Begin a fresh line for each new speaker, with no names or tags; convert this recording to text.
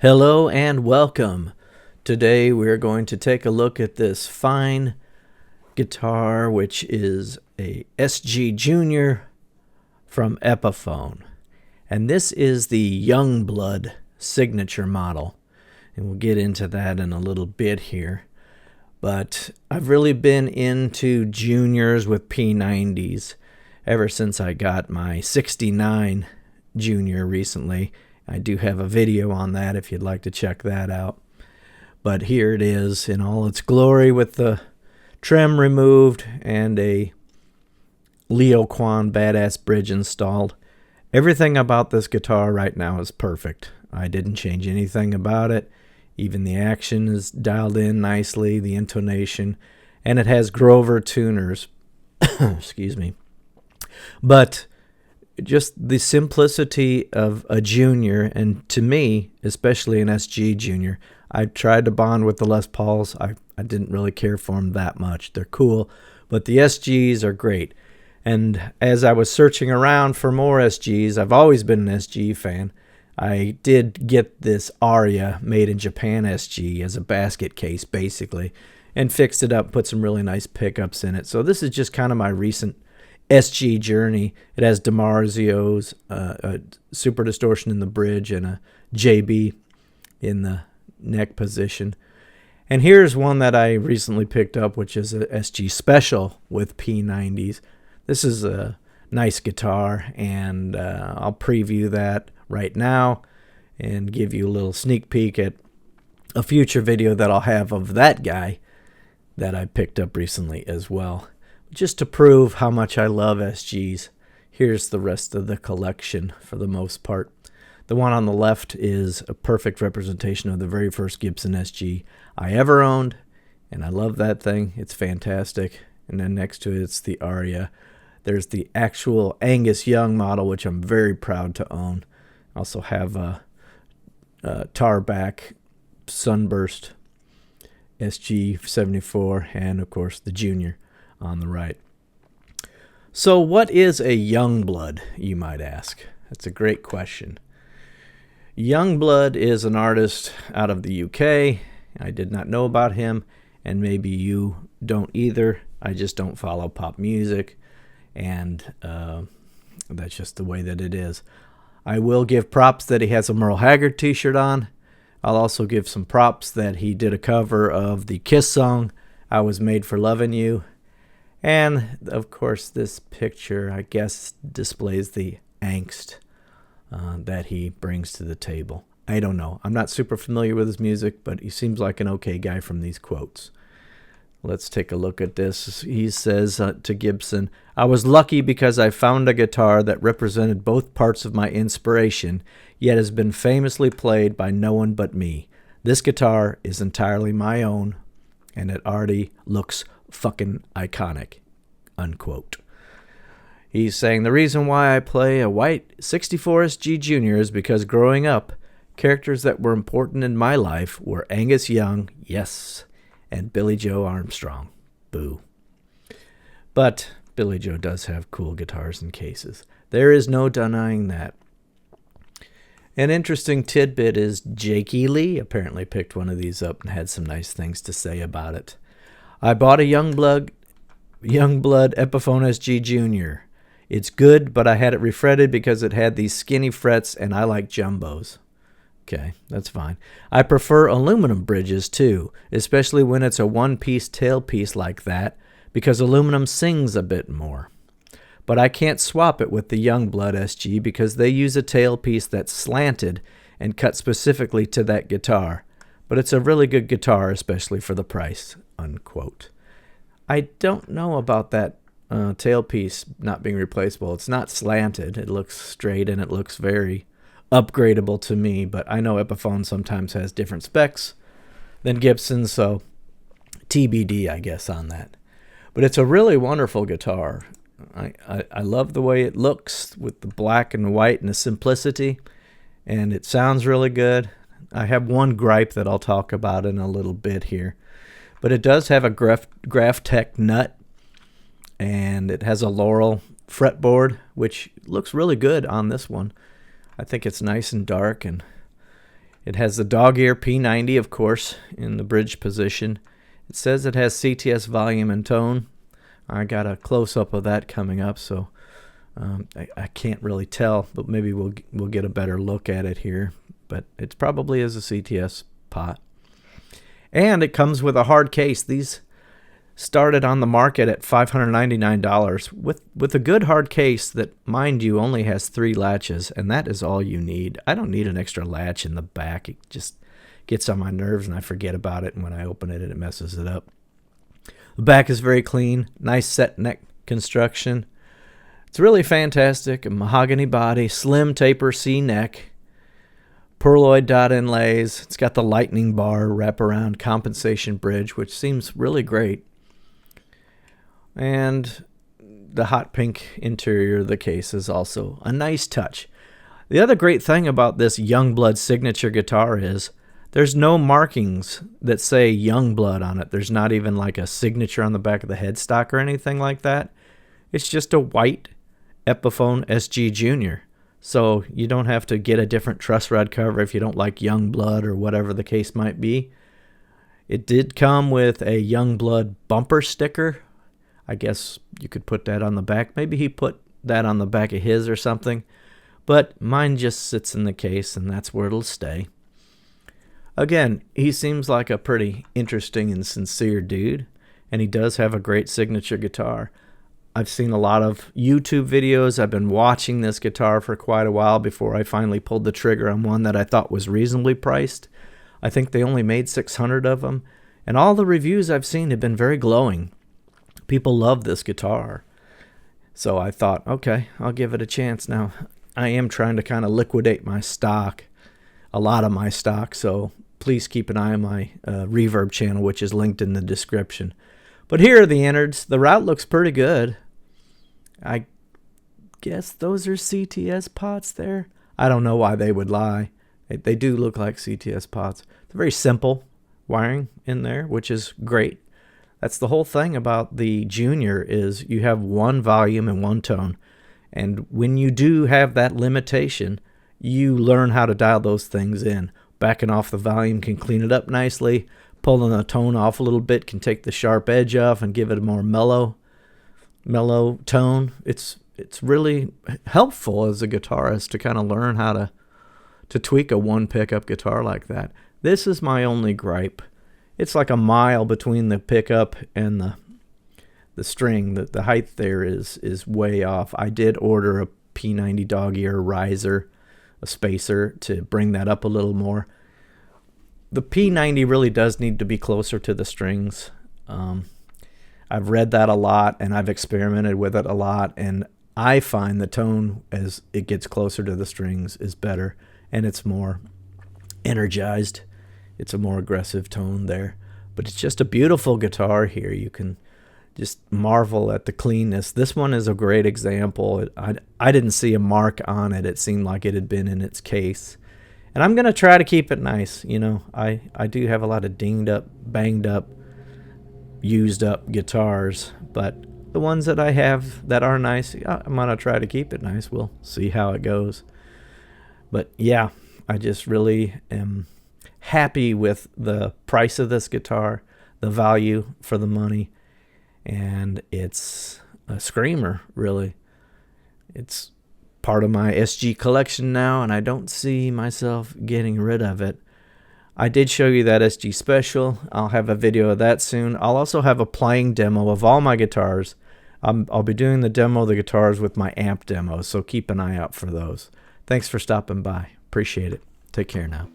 Hello and welcome. Today we're going to take a look at this fine guitar, which is a SG Junior from Epiphone. And this is the Yungblud signature model. And we'll get into that in a little bit here. But I've really been into Juniors with P90s ever since I got my 69 Junior recently. I do have a video on that if you'd like to check that out. But here it is in all its glory with the trim removed and a Leo Quan badass bridge installed. Everything about this guitar right now is perfect. I didn't change anything about it. Even the action is dialed in nicely, the intonation, and it has Grover tuners. Excuse me. But just the simplicity of a Junior, and to me, especially an SG Junior, I tried to bond with the Les Pauls. I didn't really care for them that much. They're cool, but the SGs are great. And as I was searching around for more SGs, I've always been an SG fan. I did get this Aria made in Japan SG as a basket case, basically, and fixed it up, put some really nice pickups in it. So this is just kind of my recent SG journey. It has DiMarzio's a super distortion in the bridge and a JB in the neck position. And here's one that I recently picked up, which is a SG Special with P90s. This is a nice guitar, and I'll preview that right now and give you a little sneak peek at a future video that I'll have of that guy that I picked up recently as well. Just to prove how much I love SGs, here's the rest of the collection for the most part. The one on the left is a perfect representation of the very first Gibson SG I ever owned, and I love that thing. It's fantastic. And then next to it, it's the Aria. There's the actual Angus Young model, which I'm very proud to own. I also have a Tarback Sunburst SG 74, and of course the Junior on the right. So what is a Yungblud, you might ask? That's a great question. Yungblud is an artist out of the UK. I did not know about him, and maybe you don't either. I just don't follow pop music, and that's just the way that it is. I will give props that he has a Merle Haggard t-shirt on. I'll also give some props that he did a cover of the Kiss song, I Was Made for Loving You. And, of course, this picture, I guess, displays the angst that he brings to the table. I don't know. I'm not super familiar with his music, but he seems like an okay guy from these quotes. Let's take a look at this. He says to Gibson, "I was lucky because I found a guitar that represented both parts of my inspiration, yet has been famously played by no one but me. This guitar is entirely my own, and it already looks fucking iconic," unquote. He's saying the reason why I play a white 64 SG Junior is because growing up, characters that were important in my life were Angus Young, yes, and Billy Joe Armstrong, boo. But Billy Joe does have cool guitars and cases. There is no denying that. An interesting tidbit is Jakey Lee apparently picked one of these up and had some nice things to say about it. I bought a Yungblud Epiphone SG Junior. It's good, but I had it refretted because it had these skinny frets, and I like jumbos. Okay, that's fine. I prefer aluminum bridges, too, especially when it's a one-piece tailpiece like that, because aluminum sings a bit more. But I can't swap it with the Yungblud SG because they use a tailpiece that's slanted and cut specifically to that guitar. But it's a really good guitar, especially for the price, unquote. I don't know about that tailpiece not being replaceable. It's not slanted. It looks straight, and it looks very upgradable to me, but I know Epiphone sometimes has different specs than Gibson, so TBD, I guess, on that. But it's a really wonderful guitar. I love the way it looks with the black and white and the simplicity, and it sounds really good. I have one gripe that I'll talk about in a little bit here, but it does have a Graphtec nut, and it has a Laurel fretboard, which looks really good on this one. I think it's nice and dark, and It has the dog ear P90, of course, in the bridge position. It says it has CTS volume and tone. I got a close-up of that coming up, so I can't really tell, but maybe we'll get a better look at it here. But it probably is a CTS pot. And it comes with a hard case. These started on the market at $599 with a good hard case that, mind you, only has 3 latches, and that is all you need. I don't need an extra latch in the back. It just gets on my nerves, and I forget about it, and when I open it, it messes it up. The back is very clean, nice set neck construction. It's really fantastic. A mahogany body, slim taper C neck, pearloid dot inlays. It's got the lightning bar wraparound compensation bridge, which seems really great. And the hot pink interior of the case is also a nice touch. The other great thing about this Yungblud signature guitar is there's no markings that say Yungblud on it. There's not even like a signature on the back of the headstock or anything like that. It's just a white Epiphone SG Junior. So you don't have to get a different truss rod cover if you don't like Yungblud or whatever the case might be. It did come with a Yungblud bumper sticker. I guess you could put that on the back. Maybe he put that on the back of his or something. But mine just sits in the case, and that's where it'll stay. Again, he seems like a pretty interesting and sincere dude, and he does have a great signature guitar. I've seen a lot of YouTube videos. I've been watching this guitar for quite a while before I finally pulled the trigger on one that I thought was reasonably priced. I think they only made 600 of them, and all the reviews I've seen have been very glowing. People love this guitar. So I thought, okay, I'll give it a chance. Now, I am trying to kind of liquidate my stock, a lot of my stock, so please keep an eye on my Reverb channel, which is linked in the description. But here are the innards. The route looks pretty good. I guess those are CTS pots there. I don't know why they would lie. They do look like CTS pots. They're very simple wiring in there, which is great. That's the whole thing about the Junior is you have one volume and one tone. And when you do have that limitation, you learn how to dial those things in. Backing off the volume can clean it up nicely. Pulling the tone off a little bit can take the sharp edge off and give it a more mellow tone. It's really helpful as a guitarist to kind of learn how to tweak a one pickup guitar like that. This is my only gripe. It's like a mile between the pickup and the string. The height there is way off. I did order a P90 dog ear riser, a spacer, to bring that up a little more. The P90 really does need to be closer to the strings. I've read that a lot, and I've experimented with it a lot, and I find the tone as it gets closer to the strings is better, and it's more energized. It's a more aggressive tone there. But it's just a beautiful guitar here. You can just marvel at the cleanness. This one is a great example. I didn't see a mark on it. It seemed like it had been in its case. And I'm going to try to keep it nice. You know, I do have a lot of dinged up, banged up, used up guitars. But the ones that I have that are nice, I'm going to try to keep it nice. We'll see how it goes. But yeah, I just really am happy with the price of this guitar, the value for the money, and it's a screamer, really. It's part of my SG collection now, and I don't see myself getting rid of it. I did show you that SG special. I'll have a video of that soon. I'll also have a playing demo of all my guitars. I'll be doing the demo of the guitars with my amp demos, so keep an eye out for those. Thanks for stopping by. Appreciate it. Take care now.